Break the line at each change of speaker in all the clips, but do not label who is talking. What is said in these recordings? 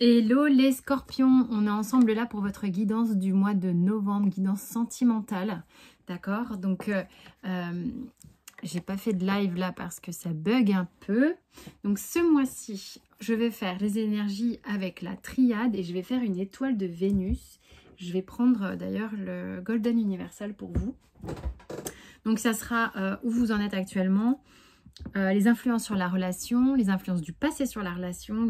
Hello les scorpions, on est ensemble là pour votre guidance du mois de novembre, guidance sentimentale, d'accord? Donc, j'ai pas fait de live là parce que ça bug un peu. Donc ce mois-ci, je vais faire les énergies avec la triade et je vais faire une étoile de Vénus. Je vais prendre d'ailleurs le Golden Universal pour vous. Donc ça sera où vous en êtes actuellement. Les influences sur la relation, les influences du passé sur la relation,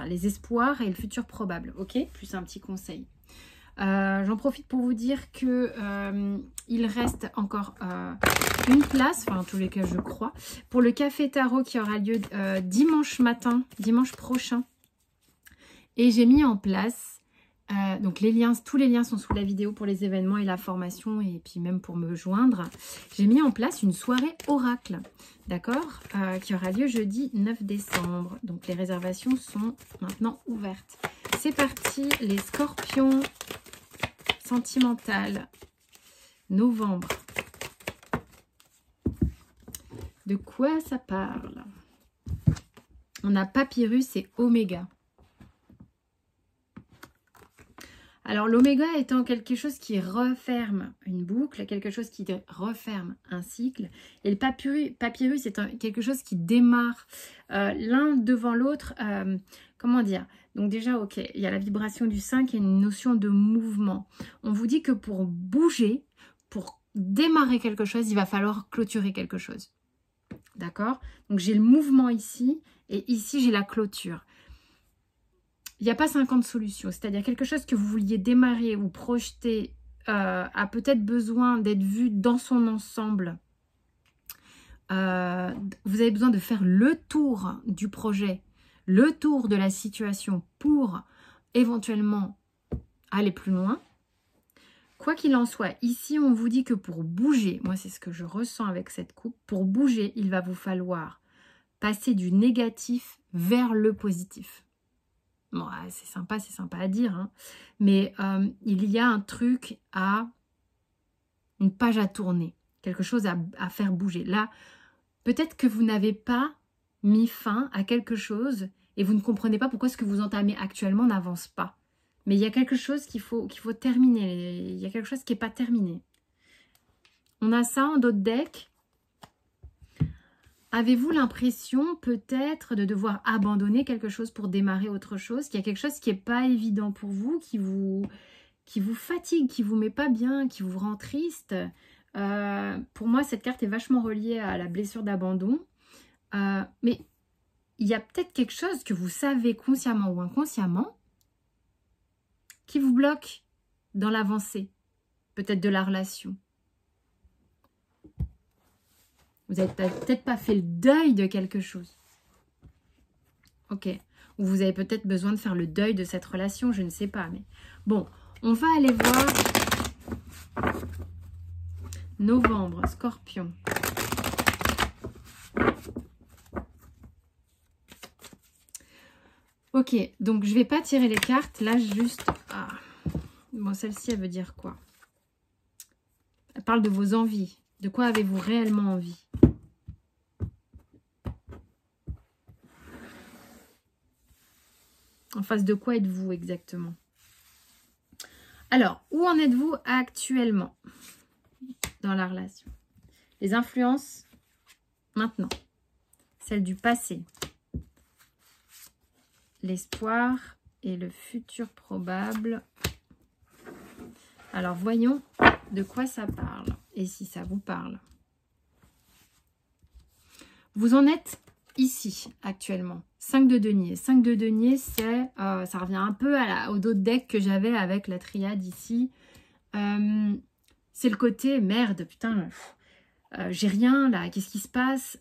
les espoirs et le futur probable, ok? Plus un petit conseil. J'en profite pour vous dire que il reste encore une place, enfin en tous les cas je crois, pour le café tarot qui aura lieu dimanche matin, dimanche prochain. Et j'ai mis en place, donc les liens, tous les liens sont sous la vidéo pour les événements et la formation et puis même pour me joindre. J'ai mis en place une soirée oracle, d'accord, qui aura lieu jeudi 9 décembre. Donc les réservations sont maintenant ouvertes. C'est parti les scorpions sentimentales, novembre. De quoi ça parle? On a Papyrus et Oméga. Alors l'oméga étant quelque chose qui referme une boucle, quelque chose qui referme un cycle. Et le papyrus est quelque chose qui démarre l'un devant l'autre. Comment dire? Donc déjà, ok, il y a la vibration du 5 et une notion de mouvement. On vous dit que pour bouger, pour démarrer quelque chose, il va falloir clôturer quelque chose. D'accord? Donc j'ai le mouvement ici et ici j'ai la clôture. Il n'y a pas 50 solutions, c'est-à-dire quelque chose que vous vouliez démarrer ou projeter a peut-être besoin d'être vu dans son ensemble. Vous avez besoin de faire le tour du projet, le tour de la situation pour éventuellement aller plus loin. Quoi qu'il en soit, ici on vous dit que pour bouger, moi c'est ce que je ressens avec cette coupe, pour bouger, il va vous falloir passer du négatif vers le positif. Bon, c'est sympa à dire, hein. Mais il y a un truc une page à tourner, quelque chose à faire bouger. Là, peut-être que vous n'avez pas mis fin à quelque chose et vous ne comprenez pas pourquoi ce que vous entamez actuellement n'avance pas. Mais il y a quelque chose qu'il faut terminer, il y a quelque chose qui n'est pas terminé. On a ça en d'autres decks. Avez-vous l'impression peut-être de devoir abandonner quelque chose pour démarrer autre chose? Qu'il y a quelque chose qui n'est pas évident pour vous, qui vous fatigue, qui vous met pas bien, qui vous rend triste? Pour moi, cette carte est vachement reliée à la blessure d'abandon. Mais il y a peut-être quelque chose que vous savez consciemment ou inconsciemment qui vous bloque dans l'avancée, peut-être de la relation. Vous n'avez peut-être pas fait le deuil de quelque chose. Ok. Ou vous avez peut-être besoin de faire le deuil de cette relation, je ne sais pas. Mais bon, on va aller voir novembre, scorpion. Ok, donc je ne vais pas tirer les cartes. Là, juste... Ah. Bon, celle-ci, elle veut dire quoi? Elle parle de vos envies. De quoi avez-vous réellement envie? En face de quoi êtes-vous exactement? Alors, où en êtes-vous actuellement dans la relation? Les influences maintenant. Celles du passé. L'espoir et le futur probable. Alors, voyons de quoi ça parle. Et si ça vous parle. Vous en êtes ici, actuellement. 5 de denier. 5 de denier, c'est... ça revient un peu au dos de deck que j'avais avec la triade ici. C'est le côté, merde, putain, j'ai rien là, qu'est-ce qui se passe?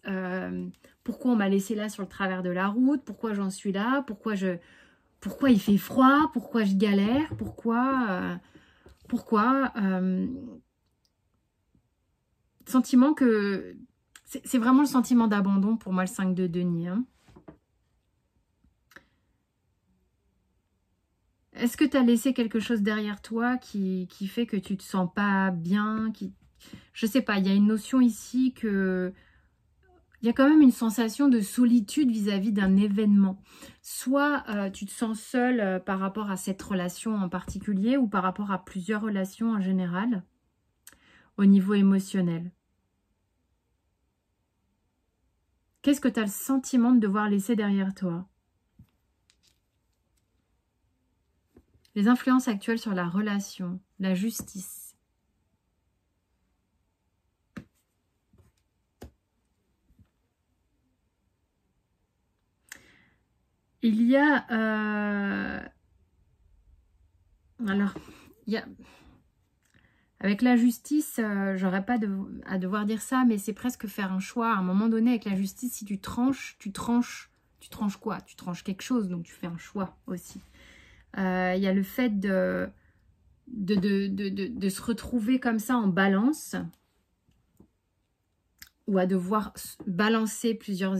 Pourquoi on m'a laissé là sur le travers de la route? Pourquoi j'en suis là? Pourquoi il fait froid? Pourquoi je galère? Pourquoi sentiment que... C'est vraiment le sentiment d'abandon pour moi, le 5 de denier. Hein. Est-ce que tu as laissé quelque chose derrière toi qui fait que tu te sens pas bien? Je sais pas, il y a une notion ici que... il y a quand même une sensation de solitude vis-à-vis d'un événement. Soit tu te sens seul par rapport à cette relation en particulier ou par rapport à plusieurs relations en général au niveau émotionnel. Qu'est-ce que tu as le sentiment de devoir laisser derrière toi? Les influences actuelles sur la relation, la justice. Il y a... Alors, il y a... Avec la justice, j'aurais pas à devoir dire ça, mais c'est presque faire un choix. À un moment donné, avec la justice, si tu tranches, tu tranches quoi? Tu tranches quelque chose, donc tu fais un choix aussi. Il y a le fait de se retrouver comme ça en balance, ou à devoir balancer plusieurs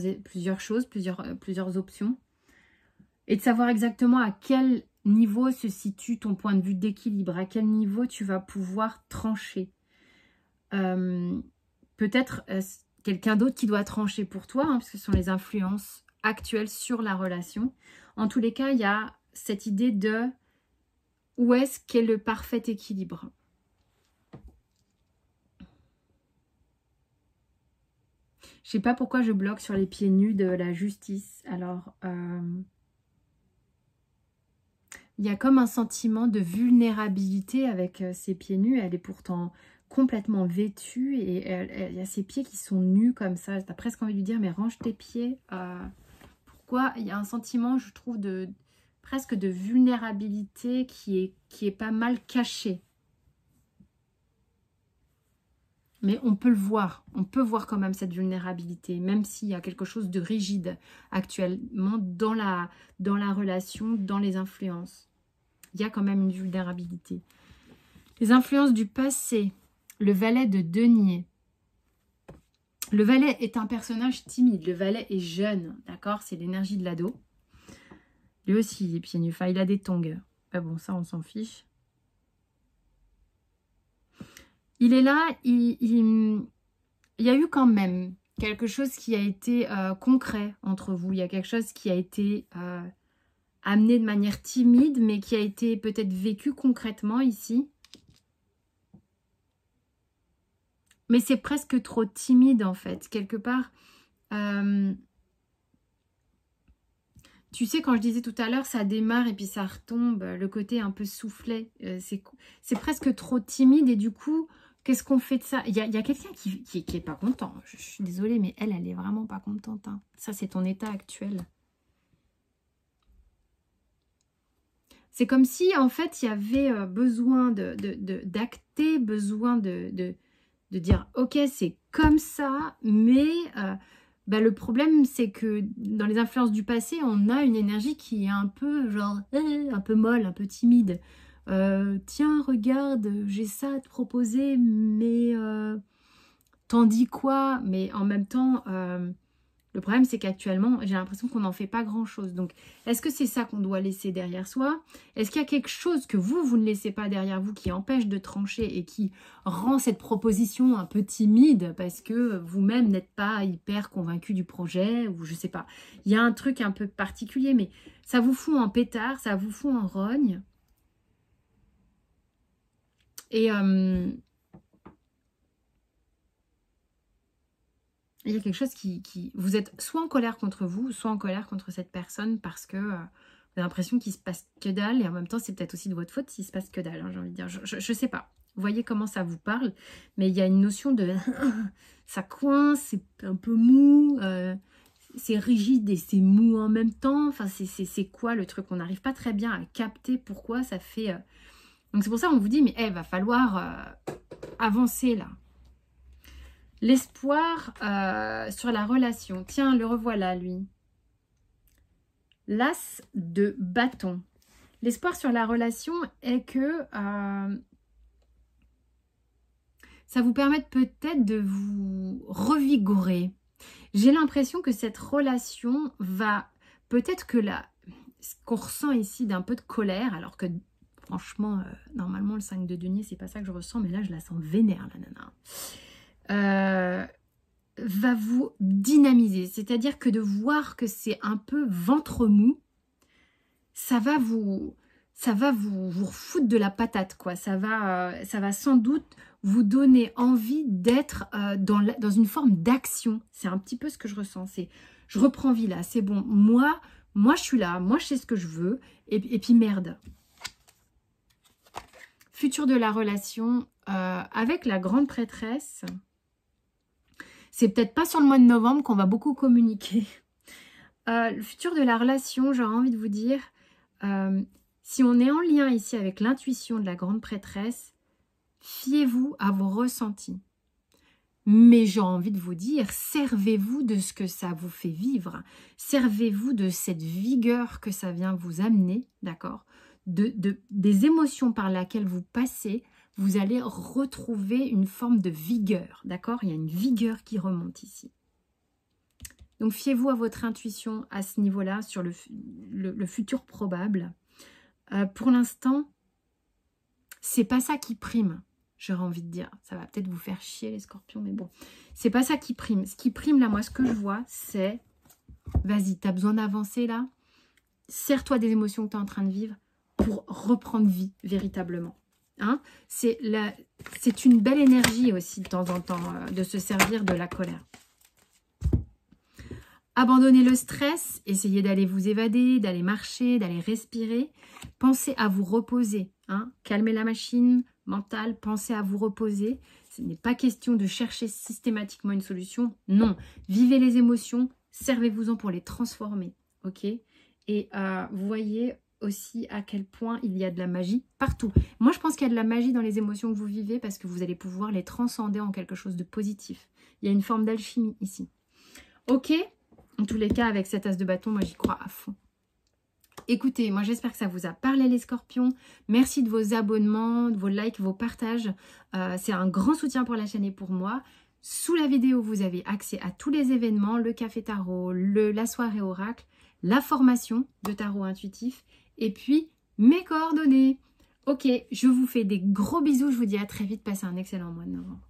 choses, plusieurs options, et de savoir exactement à quel niveau se situe ton point de vue d'équilibre, à quel niveau tu vas pouvoir trancher. Peut-être quelqu'un d'autre qui doit trancher pour toi, parce que ce sont les influences actuelles sur la relation. En tous les cas, il y a cette idée de où est-ce qu'est le parfait équilibre. Je sais pas pourquoi je bloque sur les pieds nus de la justice. Alors, il y a comme un sentiment de vulnérabilité avec ses pieds nus. Elle est pourtant complètement vêtue et il y a ses pieds qui sont nus comme ça. Tu as presque envie de lui dire, mais range tes pieds. Pourquoi? Il y a un sentiment, je trouve, presque de vulnérabilité qui est pas mal caché. Mais on peut le voir. On peut voir quand même cette vulnérabilité, même s'il y a quelque chose de rigide actuellement dans la relation, dans les influences. Il y a quand même une vulnérabilité. Les influences du passé. Le valet de denier. Le valet est un personnage timide. Le valet est jeune, d'accord? C'est l'énergie de l'ado. Lui aussi, il est pieds nus. Enfin, il a des tongs. Ah bon, ça, on s'en fiche. Il est là, il y a eu quand même quelque chose qui a été concret entre vous. Il y a quelque chose qui a été amené de manière timide, mais qui a été peut-être vécu concrètement ici. Mais c'est presque trop timide en fait, quelque part. Tu sais, quand je disais tout à l'heure, ça démarre et puis ça retombe, le côté un peu soufflé. C'est presque trop timide et du coup... Qu'est-ce qu'on fait de ça? Il y a quelqu'un qui est pas content. Je suis désolée, mais elle est vraiment pas contente. Hein. Ça, c'est ton état actuel. C'est comme si, en fait, il y avait besoin d'acter, besoin de dire, ok, c'est comme ça, mais le problème, c'est que dans les influences du passé, on a une énergie qui est un peu, genre, un peu molle, un peu timide. Tiens, regarde, j'ai ça à te proposer, mais t'en dis quoi? Mais en même temps, le problème c'est qu'actuellement, j'ai l'impression qu'on n'en fait pas grand-chose. Donc, est-ce que c'est ça qu'on doit laisser derrière soi? Est-ce qu'il y a quelque chose que vous ne laissez pas derrière vous qui empêche de trancher et qui rend cette proposition un peu timide parce que vous-même n'êtes pas hyper convaincu du projet ou je sais pas. Il y a un truc un peu particulier, mais ça vous fout en pétard, ça vous fout en rogne. Et il y a quelque chose qui... Vous êtes soit en colère contre vous, soit en colère contre cette personne parce que vous avez l'impression qu'il se passe que dalle. Et en même temps, c'est peut-être aussi de votre faute s'il se passe que dalle, hein, j'ai envie de dire. Je sais pas. Vous voyez comment ça vous parle. Mais il y a une notion de... ça coince, c'est un peu mou. C'est rigide et c'est mou en même temps. Enfin, c'est quoi le truc? On n'arrive pas très bien à capter pourquoi ça fait... Donc c'est pour ça qu'on vous dit, mais il va falloir avancer là. L'espoir sur la relation. Tiens, le revoilà, lui. L'as de bâton. L'espoir sur la relation est que ça vous permette peut-être de vous revigorer. J'ai l'impression que cette relation va... Peut-être que là, ce qu'on ressent ici d'un peu de colère, alors que... Franchement, normalement, le 5 de denier, c'est pas ça que je ressens, mais là, je la sens vénère, la nana. va vous dynamiser. C'est-à-dire que de voir que c'est un peu ventre mou, ça va vous foutre de la patate, quoi. Ça va sans doute vous donner envie d'être dans une forme d'action. C'est un petit peu ce que je ressens. C'est, je reprends vie là, c'est bon. Moi, je suis là, moi, je sais ce que je veux. Et puis, merde. Futur de la relation avec la grande prêtresse. C'est peut-être pas sur le mois de novembre qu'on va beaucoup communiquer. Le futur de la relation, j'aurais envie de vous dire... si on est en lien ici avec l'intuition de la grande prêtresse, fiez-vous à vos ressentis. Mais j'ai envie de vous dire, servez-vous de ce que ça vous fait vivre. Servez-vous de cette vigueur que ça vient vous amener, d'accord, des émotions par lesquelles vous passez, vous allez retrouver une forme de vigueur, d'accord? Il y a une vigueur qui remonte ici. Donc, fiez-vous à votre intuition à ce niveau-là, sur le futur probable. Pour l'instant, c'est pas ça qui prime, j'aurais envie de dire. Ça va peut-être vous faire chier, les scorpions, mais bon. C'est pas ça qui prime. Ce qui prime, là, moi, ce que je vois, c'est... Vas-y, t'as besoin d'avancer, là. Sers-toi des émotions que tu es en train de vivre pour reprendre vie, véritablement. Hein? C'est une belle énergie aussi, de temps en temps, de se servir de la colère. Abandonnez le stress, essayez d'aller vous évader, d'aller marcher, d'aller respirer. Pensez à vous reposer. Hein. Calmez la machine mentale, pensez à vous reposer. Ce n'est pas question de chercher systématiquement une solution. Non, vivez les émotions, servez-vous-en pour les transformer. Ok? Et vous voyez aussi à quel point il y a de la magie partout. Moi, je pense qu'il y a de la magie dans les émotions que vous vivez parce que vous allez pouvoir les transcender en quelque chose de positif. Il y a une forme d'alchimie ici. Ok? En tous les cas, avec cet as de bâton, moi, j'y crois à fond. Écoutez, moi, j'espère que ça vous a parlé, les scorpions. Merci de vos abonnements, de vos likes, vos partages. C'est un grand soutien pour la chaîne et pour moi. Sous la vidéo, vous avez accès à tous les événements, le café tarot, la soirée oracle, la formation de tarot intuitif et puis mes coordonnées. Ok, je vous fais des gros bisous. Je vous dis à très vite. Passez un excellent mois de novembre.